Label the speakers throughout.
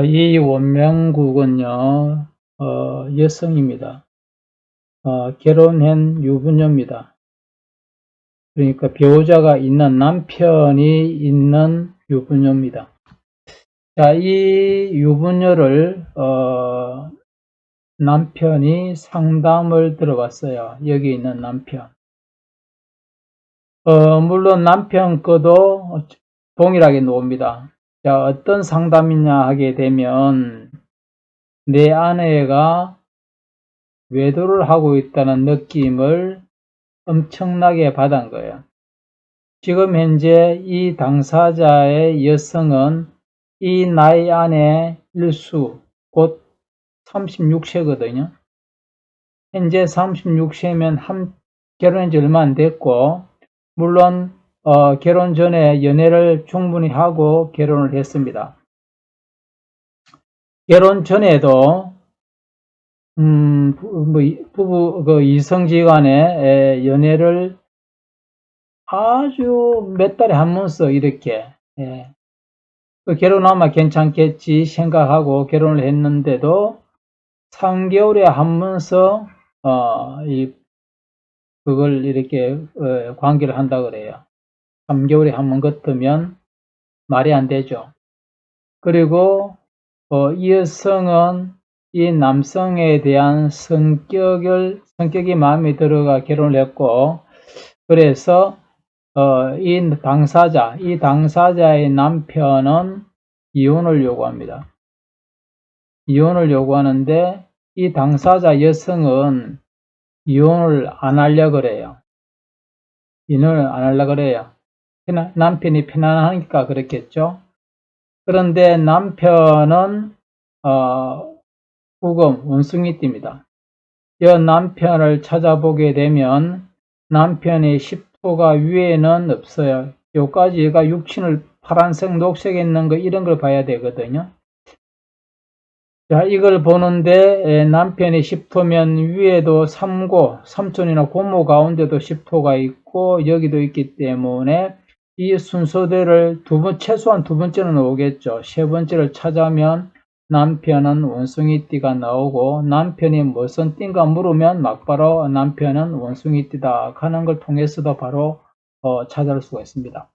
Speaker 1: 이 원명국은요, 여성입니다. 결혼한 유부녀입니다. 그러니까 배우자가 있는 남편이 있는 유부녀입니다. 자, 이 유부녀를, 남편이 상담을 들어봤어요. 여기 있는 남편. 물론 남편 거도 동일하게 나옵니다. 자, 어떤 상담이냐 하게 되면, 내 아내가 외도를 하고 있다는 느낌을 엄청나게 받은 거예요. 지금 현재 이 당사자의 여성은 이 나이 안에 일수, 곧 36세거든요. 현재 36세면 결혼한 지 얼마 안 됐고, 물론 결혼 전에 연애를 충분히 하고 결혼을 했습니다. 결혼 전에도 부부 이성지간에 연애를 아주 몇 달에 한 번씩 이렇게 결혼하면 괜찮겠지 생각하고 결혼을 했는데도 3개월에 한 번씩 그걸 이렇게 관계를 한다 그래요. 3개월에 한 번 같으면 말이 안 되죠. 그리고 이 여성은 이 남성에 대한 성격이 마음에 들어가 결혼을 했고, 그래서 이 당사자의 남편은 이혼을 요구합니다. 이혼을 요구하는데 이 당사자 여성은 이혼을 안 하려고 그래요. 이혼을 안 하려고 그래요. 남편이 편안하니까 그렇겠죠. 그런데 남편은 후금 원숭이띠입니다. 이 남편을 찾아보게 되면 남편의 10토가 위에는 없어요. 요까지 얘가 육친을 파란색, 녹색 있는 거 이런 걸 봐야 되거든요. 자, 이걸 보는데 남편이 10토면 위에도 삼촌이나 고모 가운데도 10토가 있고 여기도 있기 때문에 이 순서대를 최소한 두 번째는 오겠죠. 세 번째를 찾아면 남편은 원숭이띠가 나오고, 남편이 무슨 띠인가 물으면 막바로 남편은 원숭이띠다 하는 걸 통해서도 바로 찾아올 수가 있습니다.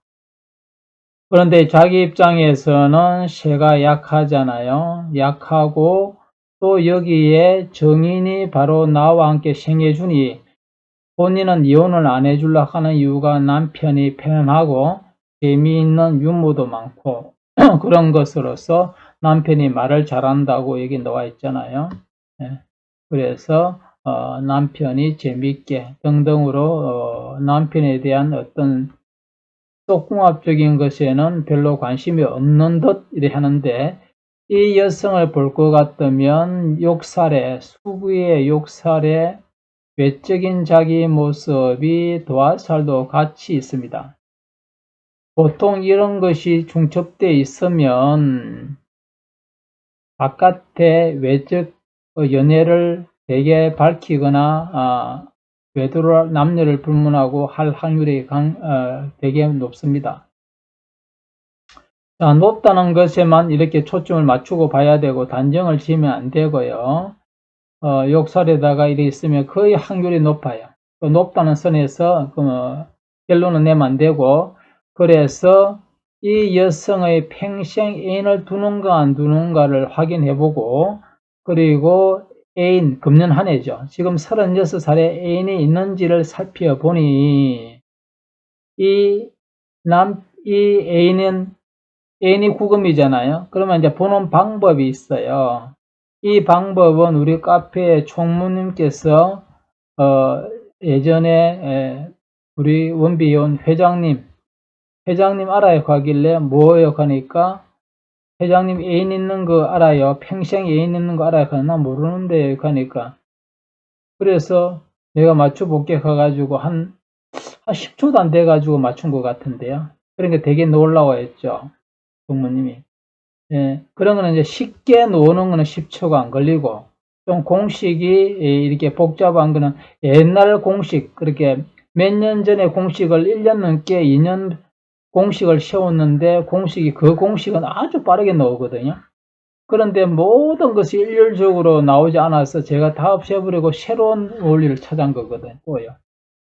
Speaker 1: 그런데 자기 입장에서는 새가 약하잖아요. 약하고 또 여기에 정인이 바로 나와 함께 생해주니 본인은 이혼을 안 해주려고 하는 이유가 남편이 편안하고 재미있는 유머도 많고 그런 것으로서 남편이 말을 잘한다고 여기 나와 있잖아요. 그래서 남편이 재미있게 등등으로 남편에 대한 어떤 속궁합적인 것에는 별로 관심이 없는 듯 이래 하는데, 이 여성을 볼 것 같으면 수부의 욕살에 외적인 자기 모습이 도화살도 같이 있습니다. 보통 이런 것이 중첩되어 있으면 바깥에 외적 연애를 되게 밝히거나 외도를 남녀를 불문하고 할 확률이 되게 높습니다. 자, 높다는 것에만 이렇게 초점을 맞추고 봐야 되고 단정을 지으면 안 되고요. 욕설에다가 이렇게 있으면 거의 확률이 높아요. 높다는 선에서 결론은 내면 안 되고, 그래서 이 여성의 평생 애인을 두는가 안 두는가를 확인해보고, 그리고 애인, 금년 한 해죠. 지금 36살에 애인이 있는지를 살펴보니, 이 애인이 구금이잖아요. 그러면 이제 보는 방법이 있어요. 이 방법은 우리 카페 총무님께서 예전에 우리 원비원 회장님 알아요 하길래 뭐예요 하니까, 회장님 애인 있는 거 알아요? 평생 애인 있는 거 알아요? 나 모르는데 하니까, 그래서 내가 맞춰볼게 가가지고 한 10초도 안 돼가지고 맞춘 것 같은데요. 그러니까 되게 놀라워했죠, 총무님이. 그런 거는 이제 쉽게 노는 거는 10초가 안 걸리고, 좀 공식이 이렇게 복잡한 거는 옛날 공식, 그렇게 몇 년 전에 공식을 1년 넘게 2년 공식을 세웠는데 그 공식은 아주 빠르게 나오거든요. 그런데 모든 것이 일률적으로 나오지 않아서 제가 다 없애버리고 새로운 원리를 찾은 거거든요. 또요.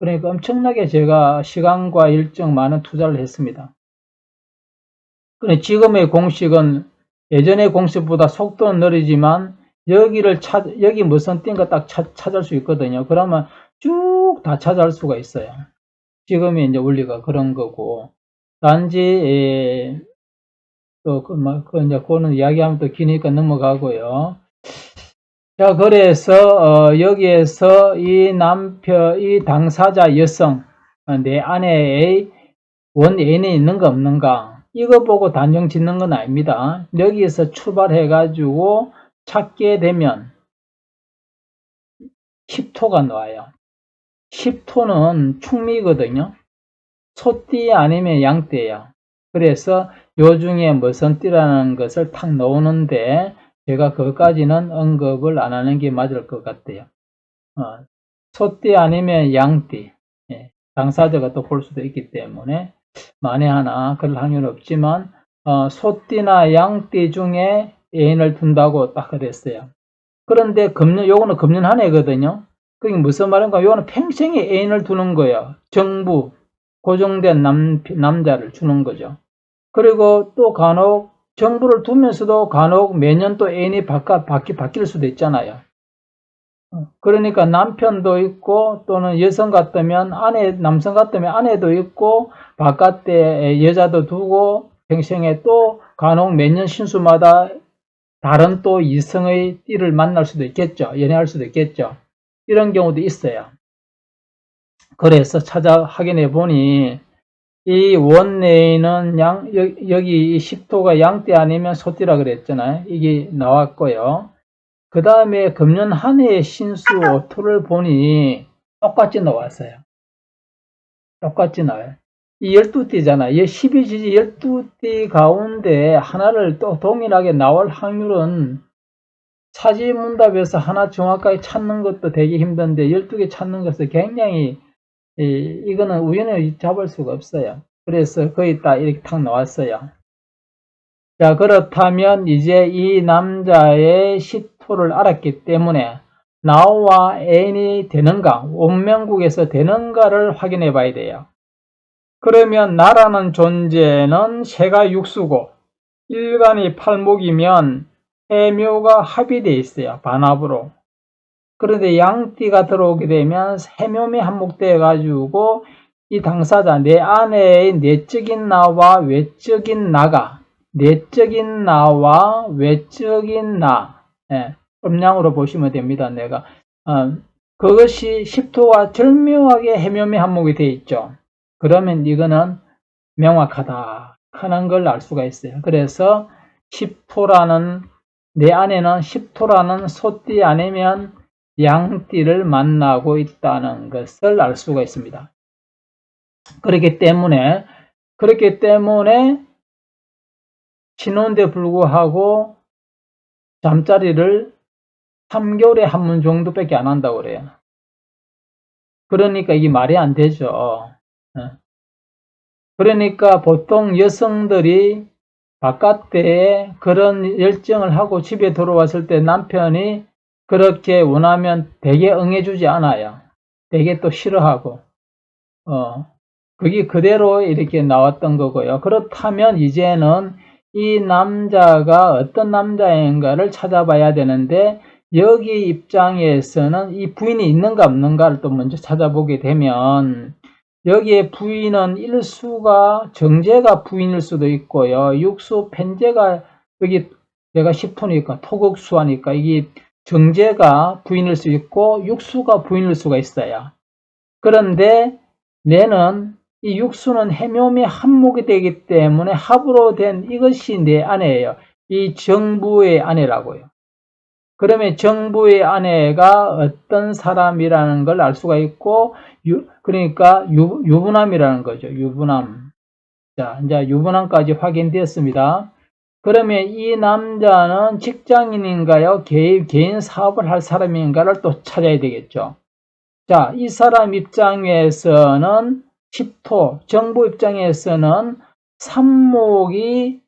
Speaker 1: 그러니까 엄청나게 제가 시간과 일정 많은 투자를 했습니다. 근데 지금의 공식은 예전의 공식보다 속도는 느리지만 여기 무슨 띵가 딱 찾을 수 있거든요. 그러면 쭉 다 찾아갈 수가 있어요. 지금의 이제 원리가 그런 거고, 단지, 이제 그거는 이야기하면 또 기니까 넘어가고요. 자, 그래서, 여기에서 이 당사자 여성, 내 아내의 원애인이 있는가 없는가, 이거 보고 단정 짓는 건 아닙니다. 여기에서 출발해가지고 찾게 되면 10토가 나와요. 10토는 충미거든요. 소띠 아니면 양띠예요. 그래서 요 중에 무슨 띠라는 것을 탁 넣는데 제가 그것까지는 언급을 안 하는 게 맞을 것 같아요. 소띠 아니면 양띠, 예, 당사자가 또 볼 수도 있기 때문에 만에 하나 그럴 확률은 없지만 소띠나 양띠 중에 애인을 둔다고 딱 그랬어요. 그런데 요거는 금년 한 해거든요. 그게 무슨 말인가? 요거는 평생에 애인을 두는 거예요. 정부, 고정된 남자를 주는 거죠. 그리고 또 간혹 정부를 두면서도 간혹 매년 또 애인이 바뀔 수도 있잖아요. 그러니까 남편도 있고 또는 여성 같으면 남성 같으면 아내도 있고 바깥에 여자도 두고 평생에 또 간혹 매년 신수마다 다른 또 이성의 띠를 만날 수도 있겠죠. 연애할 수도 있겠죠. 이런 경우도 있어요. 그래서 확인해 보니 이 원내에는 여기 10토가 양띠 아니면 소띠라 그랬잖아요. 이게 나왔고요. 그 다음에 금년 한 해의 신수 오토를 보니 똑같이 나왔어요. 똑같이 나와요. 이 12띠잖아. 이 12지지 12띠 가운데 하나를 또 동일하게 나올 확률은 사지문답에서 하나 정확하게 찾는 것도 되게 힘든데 12개 찾는 것은 굉장히 이거는 우연히 잡을 수가 없어요. 그래서 거의 다 이렇게 탁 나왔어요. 자, 그렇다면 이제 이 남자의 시토를 알았기 때문에 나와 애인이 되는가, 원명국에서 되는가를 확인해 봐야 돼요. 그러면 나라는 존재는 새가 육수고 일간이 팔목이면 해묘가 합의되어 있어요. 반합으로. 그런데 양띠가 들어오게 되면 해묘이 한목되어 가지고 이 당사자, 내 아내의 내적인 나와 외적인 나가, 내적인 나와 외적인 나, 음량으로 보시면 됩니다. 그것이 10토와 절묘하게 해묘이 한목이 되어 있죠. 그러면 이거는 명확하다 하는 걸 알 수가 있어요. 그래서 10토라는 내 안에는 10토라는 소띠 아니면 양띠를 만나고 있다는 것을 알 수가 있습니다. 그렇기 때문에 신혼인데 불구하고 잠자리를 3개월에 한 번 정도밖에 안 한다고 그래요. 그러니까 이게 말이 안 되죠. 그러니까 보통 여성들이 바깥에 그런 열정을 하고 집에 들어왔을 때 남편이 그렇게 원하면 되게 응해주지 않아요. 되게 또 싫어하고, 그게 그대로 이렇게 나왔던 거고요. 그렇다면 이제는 이 남자가 어떤 남자인가를 찾아봐야 되는데, 여기 입장에서는 이 부인이 있는가 없는가를 또 먼저 찾아보게 되면, 여기에 부인은 일수가 정제가 부인일 수도 있고요. 육수 편제가 여기 내가 10토니까 토극수하니까 이게 정제가 부인일 수 있고 육수가 부인일 수가 있어요. 그런데 내는 이 육수는 해묘미 한목이 되기 때문에 합으로 된 이것이 내 아내예요. 이 정부의 아내라고요. 그러면 정부의 아내가 어떤 사람이라는 걸 알 수가 있고, 그러니까 유부남이라는 거죠. 유부남. 자, 이제 유부남까지 확인되었습니다. 그러면 이 남자는 직장인인가요? 개인 사업을 할 사람인가를 또 찾아야 되겠죠. 자, 이 사람 입장에서는 10토, 정부 입장에서는 삼목이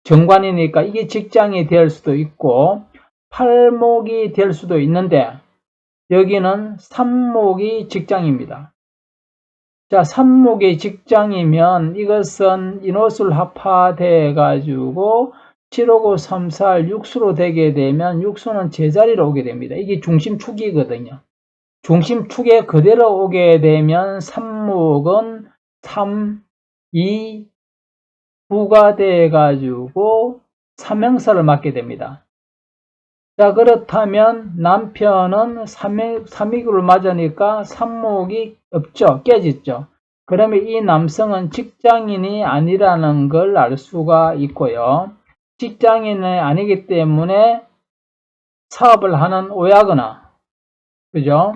Speaker 1: 정관이니까 이게 직장이 될 수도 있고 팔목이 될 수도 있는데 여기는 삼목이 직장입니다. 자, 삼목이 직장이면 이것은 인호술 합하돼 가지고 7, 5, 9, 3, 4, 6수로 되게 되면 육수는 제자리로 오게 됩니다. 이게 중심축이거든요. 중심축에 그대로 오게 되면 삼목은 3, 2, 9가 돼 가지고 삼형사를 맡게 됩니다. 자, 그렇다면 남편은 3위구를 맞으니까 삼목이 없죠. 깨졌죠. 그러면 이 남성은 직장인이 아니라는 걸 알 수가 있고요. 직장인이 아니기 때문에 사업을 하는 오야거나, 그죠?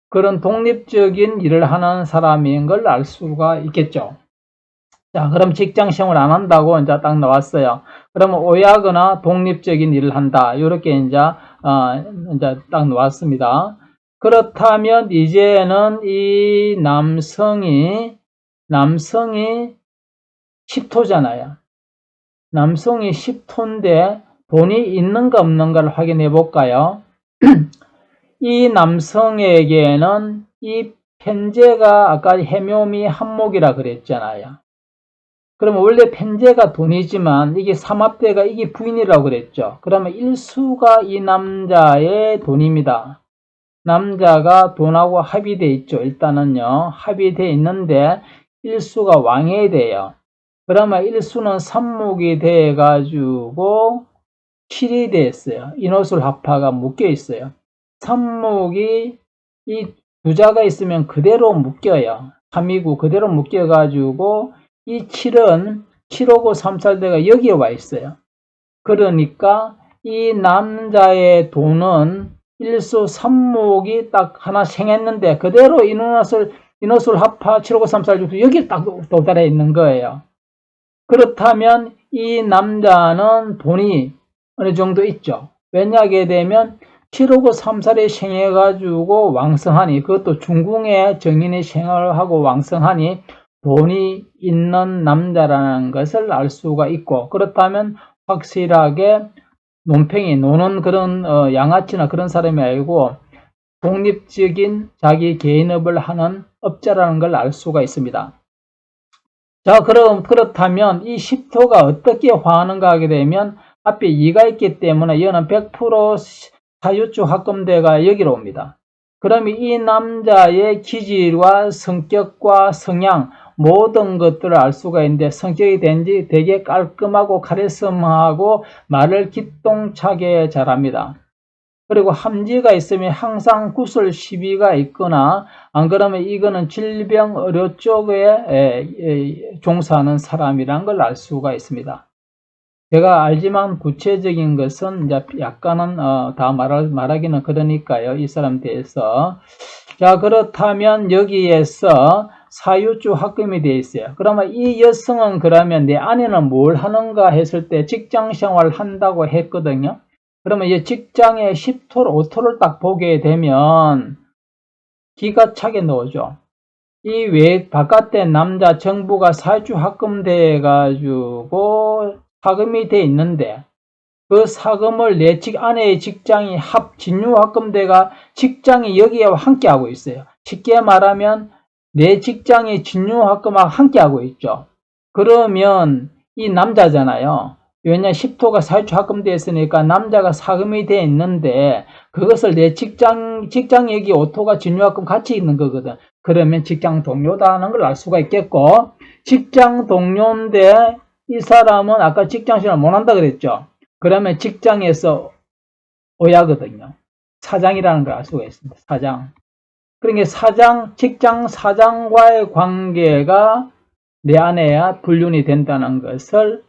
Speaker 1: 그런 독립적인 일을 하는 사람인 걸 알 수가 있겠죠. 자, 그럼 직장 생활 안 한다고 이제 딱 나왔어요. 그러면 오야거나 독립적인 일을 한다. 이렇게 이제 딱 나왔습니다. 그렇다면 이제는 이 남성이 10토잖아요. 남성이 10토인데 돈이 있는가 없는가를 확인해 볼까요? 이 남성에게는 이 편제가 아까 해묘미 한목이라 그랬잖아요. 그러면 원래 편제가 돈이지만 이게 삼합대가 이게 부인이라고 그랬죠. 그러면 일수가 이 남자의 돈입니다. 남자가 돈하고 합의돼 있죠. 일단은요. 합의돼 있는데 일수가 왕해야 돼요. 그러면 일수는 삼목이 돼 가지고 7이 됐어요. 인호술 합하가 묶여 있어요. 삼목이 이 두자가 있으면 그대로 묶여요. 3이고 그대로 묶여 가지고 이 7은 7하고 3살대가 여기에 와 있어요. 그러니까 이 남자의 돈은 일수 삼목이 딱 하나 생했는데 그대로 인호술 합하 7하고 3살 6 여기에 딱 도달해 있는 거예요. 그렇다면 이 남자는 돈이 어느 정도 있죠. 왜냐하게 되면 7하고 3살이 생해가지고 왕성하니, 그것도 중궁의 정인이 생활하고 왕성하니 돈이 있는 남자라는 것을 알 수가 있고, 그렇다면 확실하게 논팽이 노는 그런 양아치나 그런 사람이 아니고 독립적인 자기 개인업을 하는 업자라는 걸 알 수가 있습니다. 자, 그렇다면 이 10토가 어떻게 화하는가 하게 되면 앞에 2가 있기 때문에 이거는 100% 사유주 합금대가 여기로 옵니다. 그러면 이 남자의 기질과 성격과 성향 모든 것들을 알 수가 있는데 성격이 되게 깔끔하고 카리스마하고 말을 기똥차게 잘합니다. 그리고 함지가 있으면 항상 구슬 시비가 있거나 안 그러면 이거는 질병 의료 쪽에 종사하는 사람이란 걸 알 수가 있습니다. 제가 알지만 구체적인 것은 이제 약간은 다 말하기는 그러니까요. 이 사람 대해서. 자, 그렇다면 여기에서 사유주 합금이 되어 있어요. 그러면 이 여성은 그러면 내 아내는 뭘 하는가 했을 때 직장 생활을 한다고 했거든요. 그러면 이 직장에 10토를 5토를 딱 보게 되면 기가 차게 나오죠. 이 외 바깥에 남자 정부가 사유주 합금돼 가지고 사금이 돼 있는데 그 사금을 내 아내의 직장이 진유합금대가 직장이 여기에 함께 하고 있어요. 쉽게 말하면 내 직장이 진유합금하고 함께 하고 있죠. 그러면 이 남자잖아요. 왜냐 10토가 사유주 합금되어 있으니까 남자가 사금이 돼 있는데 그것을 내 직장 여기 5토가 진유합금 같이 있는 거거든. 그러면 직장 동료다는 걸 알 수가 있겠고, 직장 동료인데 이 사람은 아까 직장생활 못한다 그랬죠. 그러면 직장에서 오야거든요. 사장이라는 걸 알 수가 있습니다. 사장. 그러니까 직장 사장과의 관계가 내 안에야 불륜이 된다는 것을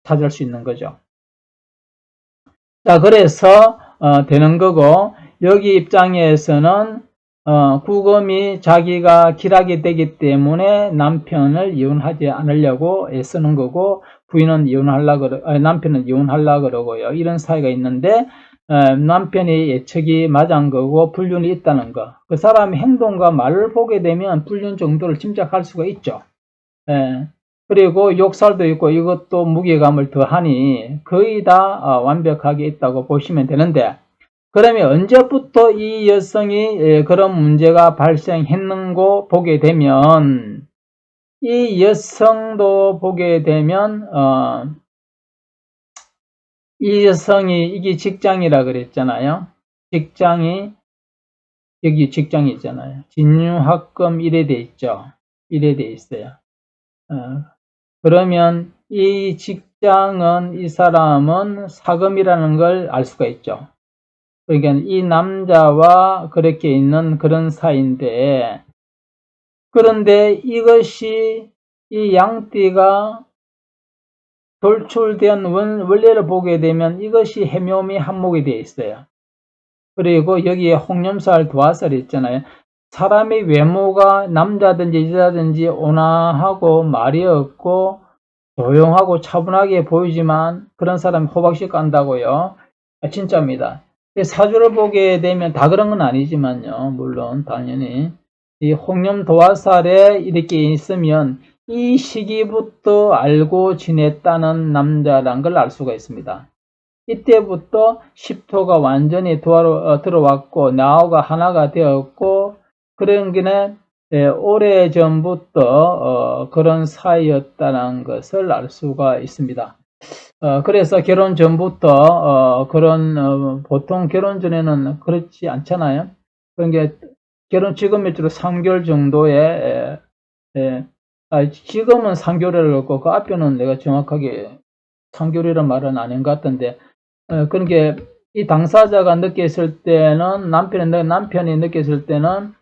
Speaker 1: 찾을 수 있는 거죠. 자, 그래서 되는 거고, 여기 입장에서는 구금이 자기가 기락이 되기 때문에 남편을 이혼하지 않으려고 애쓰는 거고, 부인은 남편은 이혼하려고 그러고요. 이런 사이가 있는데, 남편이 예측이 맞은 거고, 불륜이 있다는 거. 그 사람의 행동과 말을 보게 되면 불륜 정도를 짐작할 수가 있죠. 그리고 욕설도 있고 이것도 무게감을 더하니 거의 다 완벽하게 있다고 보시면 되는데, 그러면 언제부터 이 여성이 그런 문제가 발생했는고 보게 되면, 이 여성도 보게 되면 이 여성이, 이게 직장이라 그랬잖아요. 직장이, 여기 직장이 있잖아요. 진유학금 1에 돼 있죠. 1에 돼 있어요. 그러면 이 직장은, 이 사람은 사금이라는 걸 알 수가 있죠. 그러니까 이 남자와 그렇게 있는 그런 사이인데, 그런데 이것이, 이 양띠가 돌출된 원래를 보게 되면 이것이 해묘미 한목이 되어 있어요. 그리고 여기에 홍념살, 도화살 있잖아요. 사람의 외모가 남자든지 여자든지 온화하고 말이 없고 조용하고 차분하게 보이지만 그런 사람이 호박씨 깐다고요. 진짜입니다. 사주를 보게 되면 다 그런 건 아니지만요. 물론 당연히 이 홍념 도화살에 이렇게 있으면 이 시기부터 알고 지냈다는 남자란 걸 알 수가 있습니다. 이때부터 10토가 완전히 들어왔고 나오가 하나가 되었고, 그런 게는 오래전부터 그런 사이였다는 것을 알 수가 있습니다. 그래서 결혼 전부터 보통 결혼 전에는 그렇지 않잖아요. 그러니까 결혼 지금 몇주로 3개월 정도에 지금은 3개월을 넣고 그 앞에는 내가 정확하게 3개월이란 말은 아닌 것 같던데, 그러니까 이 당사자가 느꼈을 때는, 남편이 느꼈을 때는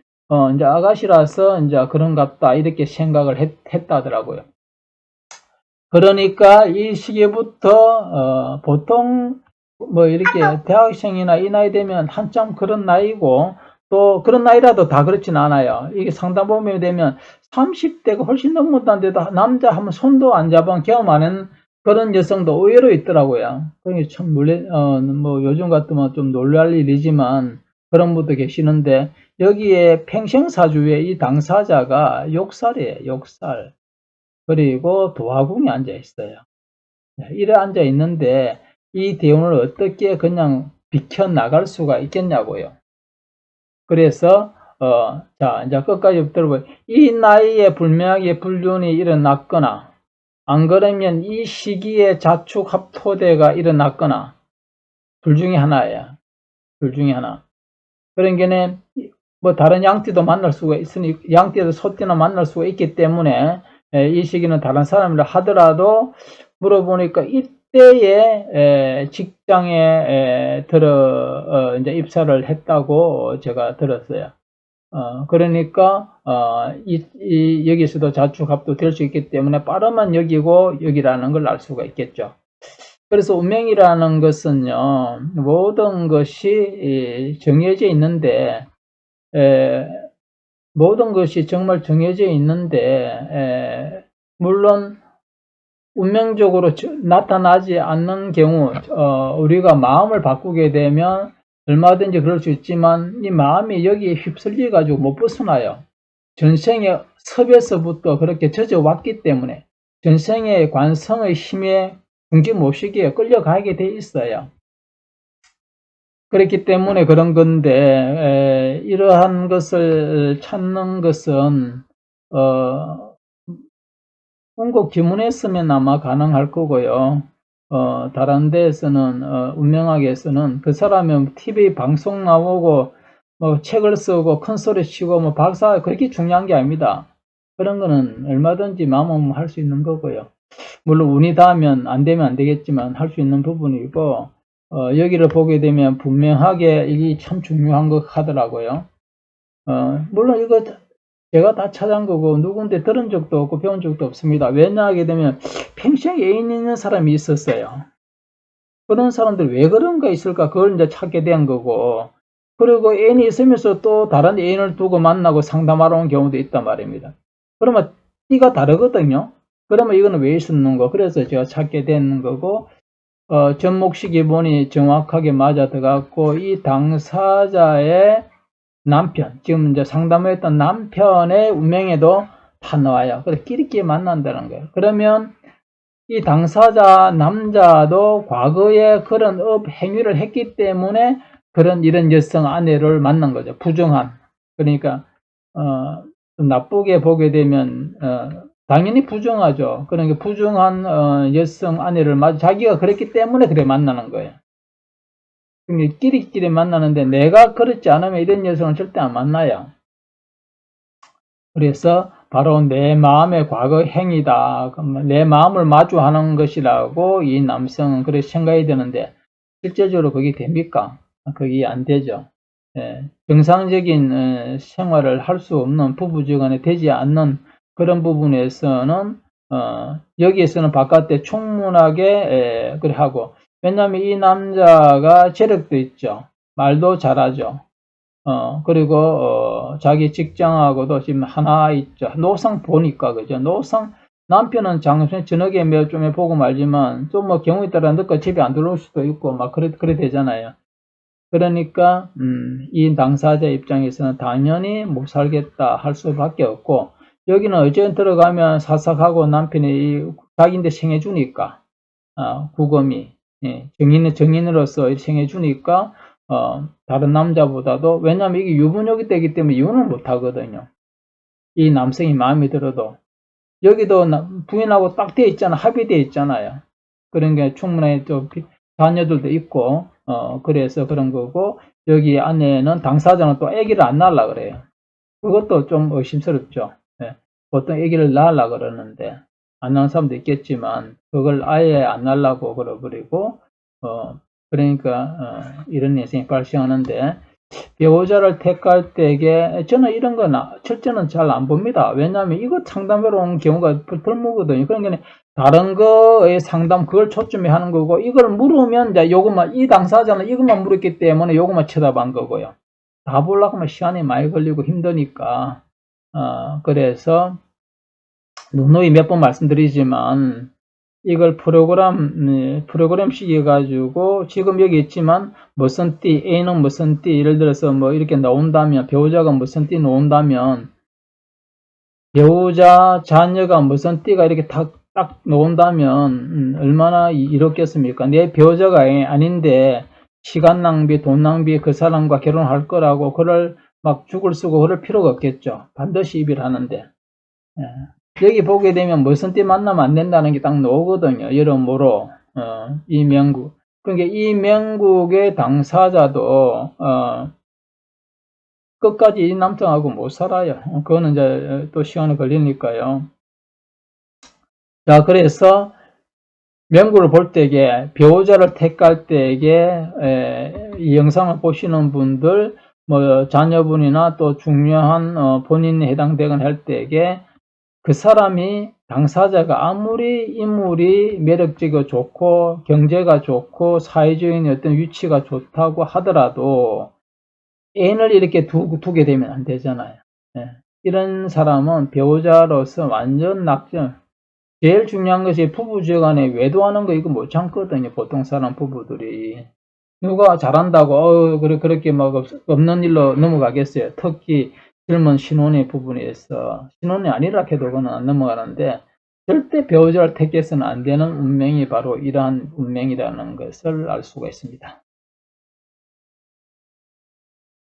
Speaker 1: 이제 아가씨라서 이제 그런갑다 이렇게 생각을 했다더라고요. 그러니까 이 시기부터 보통 뭐 이렇게 대학생이나 이 나이 되면 한참 그런 나이고, 또 그런 나이라도 다 그렇진 않아요. 이게 상담 보면 되면 30대가 훨씬 넘었다는데도 남자 하면 손도 안 잡은 경험 안 한 그런 여성도 의외로 있더라고요. 그게 참 뭐 요즘 같으면 좀 놀랄 일이지만 그런 분도 계시는데, 여기에 팽생사주에 이 당사자가 욕살이에요. 욕살. 그리고 도화궁이 앉아 있어요. 이래 앉아 있는데 이 대운을 어떻게 그냥 비켜 나갈 수가 있겠냐고요. 그래서 자, 이제 끝까지 들어보요. 이 나이에 불명하게 불륜이 일어났거나, 안 그러면 이 시기에 자축합토대가 일어났거나, 둘 중에 하나예요. 둘 중에 하나. 그러니까 뭐 다른 양띠도 만날 수가 있으니, 양띠도 소띠나 만날 수가 있기 때문에 이 시기는 다른 사람이라 하더라도, 물어보니까 이때에 직장에 이제 입사를 했다고 제가 들었어요. 그러니까 여기서도 자축합도 될 수 있기 때문에 빠르면 여기고 여기라는 걸 알 수가 있겠죠. 그래서 운명이라는 것은요, 모든 것이 정해져 있는데, 모든 것이 정말 정해져 있는데, 물론 운명적으로 나타나지 않는 경우, 우리가 마음을 바꾸게 되면 얼마든지 그럴 수 있지만 이 마음이 여기에 휩쓸려 가지고 못 벗어나요. 전생의 섭에서부터 그렇게 젖어왔기 때문에 전생의 관성의 힘에 중지모시기에 끌려가게 돼 있어요. 그렇기 때문에 그런 건데, 이러한 것을 찾는 것은 원고 기문했으면 아마 가능할 거고요. 다른 데에서는 운명학에서는 그 사람이 TV 방송 나오고 뭐 책을 쓰고 큰 소리 치고 뭐 박사, 그렇게 중요한 게 아닙니다. 그런 거는 얼마든지 마음은 할 수 있는 거고요. 물론 운이 닿으면 안 되면 안 되겠지만 할 수 있는 부분이고, 여기를 보게 되면 분명하게 이게 참 중요한 것 하더라고요. 물론 이거 제가 다 찾아온 거고 누군데 들은 적도 없고 배운 적도 없습니다. 왜냐하게 되면 평생 애인 있는 사람이 있었어요. 그런 사람들 왜 그런가 있을까, 그걸 이제 찾게 된 거고, 그리고 애인이 있으면서 또 다른 애인을 두고 만나고 상담하러 온 경우도 있단 말입니다. 그러면 띠가 다르거든요. 그러면 이거는 왜 있었는가, 그래서 제가 찾게 된 거고, 접목식이 보니 정확하게 맞아 들어갔고, 이 당사자의 남편, 지금 이제 상담을 했던 남편의 운명에도 다 나와요. 그래서 끼리끼리 만난다는 거예요. 그러면 이 당사자 남자도 과거에 그런 행위를 했기 때문에 이런 여성 아내를 만난 거죠. 부정한. 그러니까 좀 나쁘게 보게 되면 당연히 부정하죠. 그러니까 부정한 여성 아내를 자기가 그랬기 때문에 그래 만나는 거예요. 그러니까 끼리끼리 만나는데 내가 그렇지 않으면 이런 여성을 절대 안 만나요. 그래서 바로 내 마음의 과거 행위다. 내 마음을 마주하는 것이라고 이 남성은 그렇게 생각이 드는데 실제적으로 그게 됩니까? 그게 안 되죠. 예, 정상적인 생활을 할 수 없는 부부지간에 되지 않는 그런 부분에서는 여기에서는 바깥에 충분하게 그래 하고, 왜냐하면 이 남자가 재력도 있죠. 말도 잘하죠. 그리고 자기 직장하고도 지금 하나 있죠. 노상 보니까 그죠. 노상 남편은 저녁에 좀 보고 말지만 좀 뭐 경우에 따라 늦게 집에 안 들어올 수도 있고 막 그래 되잖아요. 그러니까 이 당사자 입장에서는 당연히 못 살겠다 할 수밖에 없고, 여기는 어제 들어가면 사삭하고 남편이 자기인데 생해 주니까 구검이 정인으로서 생해 주니까 다른 남자보다도, 왜냐면 이게 유부녀기 되기 때문에 이혼을 못 하거든요. 이 남성이 마음에 들어도. 여기도 부인하고 딱 돼 있잖아. 합의돼 있잖아요. 그런 게 충분히 또 자녀들도 있고 그래서 그런 거고, 여기 안에는 당사자는 또 아기를 안 낳으려고 그래요. 그것도 좀 의심스럽죠. 네. 보통 아기를 낳으려고 그러는데 안 낳는 사람도 있겠지만 그걸 아예 안 낳으려고 그러버리고 그러니까 이런 현상이 발생하는데, 배우자를 택할 때에 저는 이런 건 첫째는 잘 안 봅니다. 왜냐하면 이거 상담하러 온 경우가 드물거든요. 그러니까 다른 거에 상담 그걸 초점에 하는 거고, 이걸 물으면 이제 요것만, 이 당사자는 이것만 물었기 때문에 요것만 쳐다본 거고요. 다 보려고 하면 시간이 많이 걸리고 힘드니까 그래서 누누이 몇 번 말씀드리지만 이걸 프로그램식 해가지고 지금 여기 있지만 무슨 띠, A는 무슨 띠, 예를 들어서 뭐 이렇게 나온다면, 배우자가 무슨 띠 나온다면, 배우자, 자녀가 무슨 띠가 이렇게 딱 나온다면 얼마나 이롭겠습니까? 내 배우자가 아닌데 시간 낭비, 돈 낭비, 그 사람과 결혼할 거라고 그걸 막 죽을 쓰고 그럴 필요가 없겠죠. 반드시 입을 하는데. 예. 여기 보게 되면 무슨 띠 만나면 안 된다는 게 딱 나오거든요. 여러모로 이명국. 그러니까 이 명국의 당사자도 끝까지 이 남성하고 못 살아요. 그거는 이제 또 시간이 걸리니까요. 자, 그래서 명국을 볼 때에, 배우자를 택할 때에 이 영상을 보시는 분들, 뭐 자녀분이나 또 중요한 본인이 해당되건 할 때에 그 사람이, 당사자가 아무리 인물이 매력적이고 좋고 경제가 좋고 사회적인 어떤 위치가 좋다고 하더라도 애인을 이렇게 두게 되면 안 되잖아요. 예. 이런 사람은 배우자로서 완전 낙점. 제일 중요한 것이 부부지간에 외도하는 거, 이거 못 참거든요. 보통 사람 부부들이. 누가 잘한다고 그렇게 막 없는 일로 넘어가겠어요. 특히 젊은 신혼의 부분에서, 신혼이 아니라 해도 그건 안 넘어가는데, 절대 배우자를 택해서는 안 되는 운명이 바로 이러한 운명이라는 것을 알 수가 있습니다.